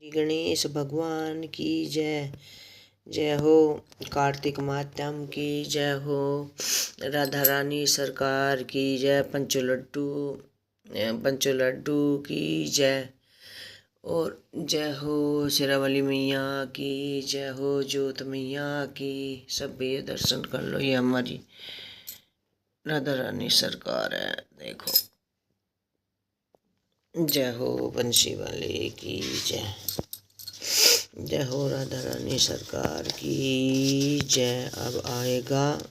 श्री गणेश भगवान की जय। जय हो कार्तिक मातम की जय हो। राधा रानी सरकार की जय। पंचो लड्डू की जय। और जय हो शेरावाली मैया की जय हो। ज्योत मैया की। सब ये दर्शन कर लो, ये हमारी राधा रानी सरकार है। देखो, जय हो बंसी वाले की जय। जय हो राधा रानी सरकार की जय। अब आएगा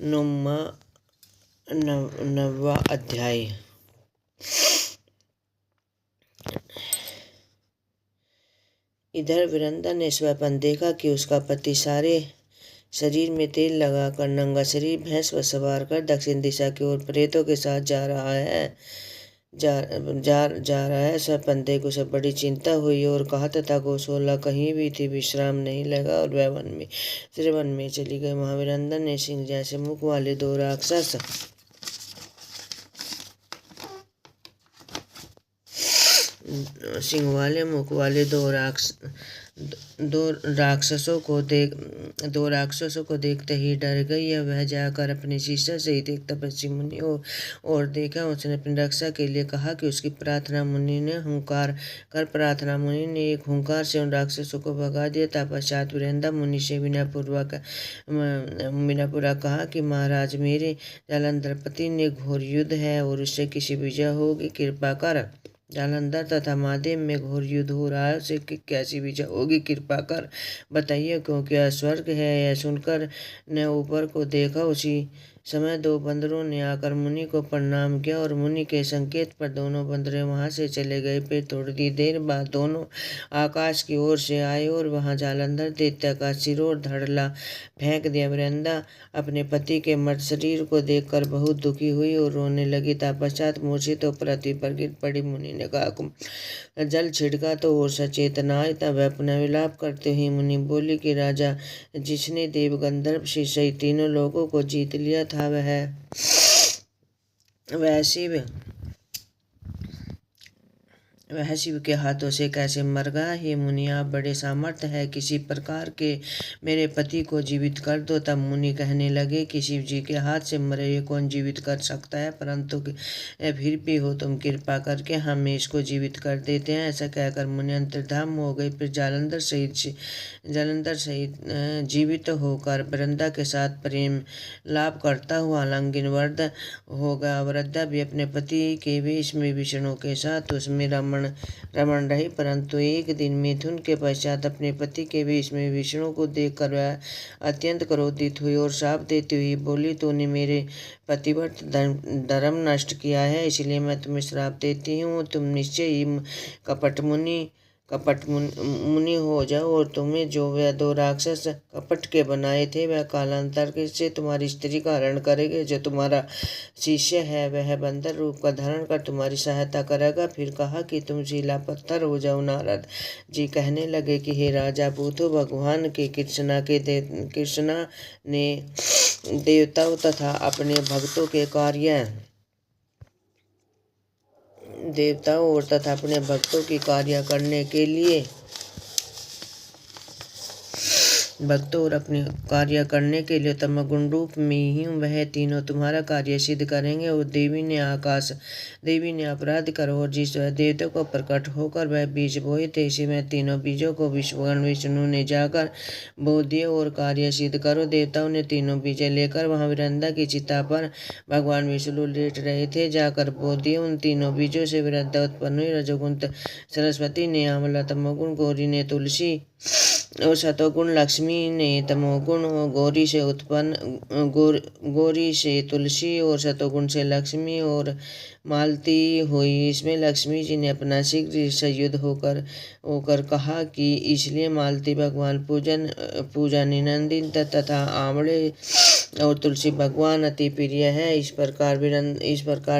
नौवा अध्याय। इधर वृंदा ने स्वप्न देखा कि उसका पति सारे शरीर में तेल लगाकर नंगा शरीर भैंस पर सवार कर दक्षिण दिशा की ओर प्रेतों के साथ जा रहा है। स्वप्न देख उसे बड़ी चिंता हुई और कहा तथा गौशाला कहीं भी थी विश्राम नहीं लगा और वह वन में चली गई। वहां वृंदा ने सिंह जैसे मुख वाले दो राक्षस सिंह वाले मुख वाले दो राक्षसों को देखते ही डर गई। वह जाकर अपने शिष्य सहित एक तपस्वी मुनि और देखा। उसने अपनी रक्षा के लिए कहा कि उसकी प्रार्थना मुनि ने एक हुंकार से उन राक्षसों को भगा दिया। तत्पश्चात वृंदा मुनि से विनयपूर्वक कहा कि महाराज, मेरे जालंधर पति ने घोर युद्ध है और उससे किसी विजय होगी, कृपा कर। जालंधर तथा महादेव में घोर युद्ध हो रहा है, उसे कैसी विजय होगी, कृपा कर बताइए, क्योंकि यह स्वर्ग है। यह सुनकर ने ऊपर को देखा। उसी समय दो बंदरों ने आकर मुनि को प्रणाम किया और मुनि के संकेत पर दोनों बंदरे वहां से चले गए। फिर थोड़ी देर बाद दोनों आकाश की ओर से आए और वहां जालंधर दैत्य का सिर और धड़ल्ला फेंक दिया। वृंदा अपने पति के मृत शरीर को देखकर बहुत दुखी हुई और रोने लगी। तत्पश्चात मूर्छित तो पृथ्वी पर गिर पड़ी। मुनि ने कहा, जल छिड़का तो और सचेत न आए। तब वह पुनः विलाप करते हुए मुनि बोली कि राजा, जिसने देव गंधर्व सहित तीनों लोगों को जीत लिया था, वह शिव के हाथों से कैसे मर गया। हे मुनि, आप बड़े सामर्थ्य है, किसी प्रकार के मेरे पति को जीवित कर दो। तब मुनि कहने लगे कि शिव जी के हाथ से मरे हुए कौन जीवित कर सकता है, परंतु फिर भी हो तुम कृपा करके हमें इसको जीवित कर देते हैं। ऐसा कहकर मुनि अंतर्धाम हो गए। फिर जालंधर सहित जीवित होकर वृंदा के साथ प्रेम लाभ करता हुआ आलिंगन वृद्ध हो गया। वृद्धा भी अपने पति के वेश में विष्णु के साथ उसमें रमण रही, परंतु एक दिन मिथुन के पश्चात अपने पति के वेश में विष्णु को देखकर वह अत्यंत क्रोधित हुई और शाप देती हुई बोली, तूने मेरे पतिव्रत धर्म नष्ट किया है, इसलिए मैं तुम्हें श्राप देती हूँ। तुम निश्चय ही कपट मुनि हो जाओ और तुम्हें जो वह दो राक्षस कपट के बनाए थे, वह कालांतर से तुम्हारी स्त्री का हरण करेंगे। जो तुम्हारा शिष्य है वह बंदर रूप का धारण कर तुम्हारी सहायता करेगा। फिर कहा कि तुम शिला पत्थर हो जाओ। नारद जी कहने लगे कि हे राजा, पूतो भगवान के कृष्णा ने देवताओं तथा अपने भक्तों की कार्य करने के लिए तमोगुण रूप में ही वह तीनों तुम्हारा कार्य सिद्ध करेंगे। और देवी ने अपराध कर और जिस देवता को प्रकट होकर वह बीज बोए थे, इसी में तीनों बीजों को भगवान विष्णु ने जाकर बो दिए और कार्य सिद्ध करो। देवताओं ने तीनों बीजे लेकर वहां वृंदा की चिता पर भगवान विष्णु लेट रहे थे जाकर बो दिए। उन तीनों बीजों से वृंदा उत्पन्न हुई। रजोगुण सरस्वती ने आंवला, तमोगुण गौरी ने तुलसी और सतोगुण लक्ष्मी ने तमोगुण गौरी से तुलसी और सतोगुण से लक्ष्मी और मालती हुई। इसमें लक्ष्मी जी ने अपना शीघ्र से युद्ध होकर कहा कि इसलिए मालती भगवान पूजा निनंदित तथा आंवले और तुलसी भगवान अति प्रिय है। इस प्रकार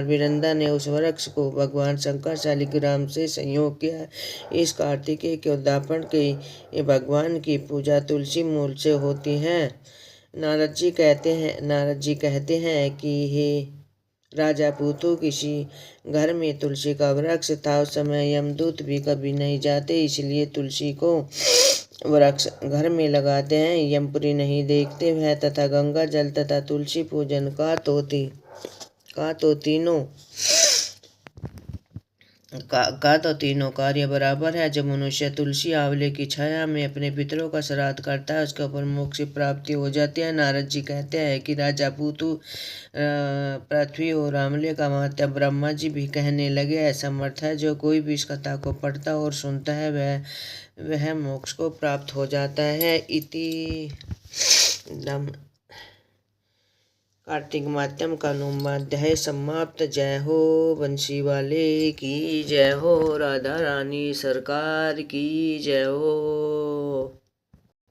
वृंदा ने उस वृक्ष को भगवान शंकर शालिग्राम से संयोग किया। इस कार्तिकेय के उद्यापन के भगवान की पूजा तुलसी मूल से होती है। नारद जी कहते हैं कि हे राजा पूतू किसी घर में तुलसी का वृक्ष था। उस समय यमदूत भी कभी नहीं जाते, इसलिए तुलसी को वृक्ष घर में लगाते हैं, यमपुरी नहीं देखते हैं तथा गंगा जल तथा तुलसी पूजन का तो तीनों कार्य बराबर है। जब मनुष्य तुलसी आंवले की छाया में अपने पितरों का श्राद्ध करता है, उसके ऊपर मोक्ष की प्राप्ति हो जाती है। नारद जी कहते हैं कि राजा पूतू पृथ्वी और आंवले का महत्व ब्रह्मा जी भी कहने लगे। ऐसा समर्थ है, जो कोई भी इस कथा को पढ़ता और सुनता है वह मोक्ष को प्राप्त हो जाता है। इति कार्तिक मात्यम का 9वां अध्याय समाप्त। जय हो बंसी वाले की जय हो, राधा रानी सरकार की जय हो।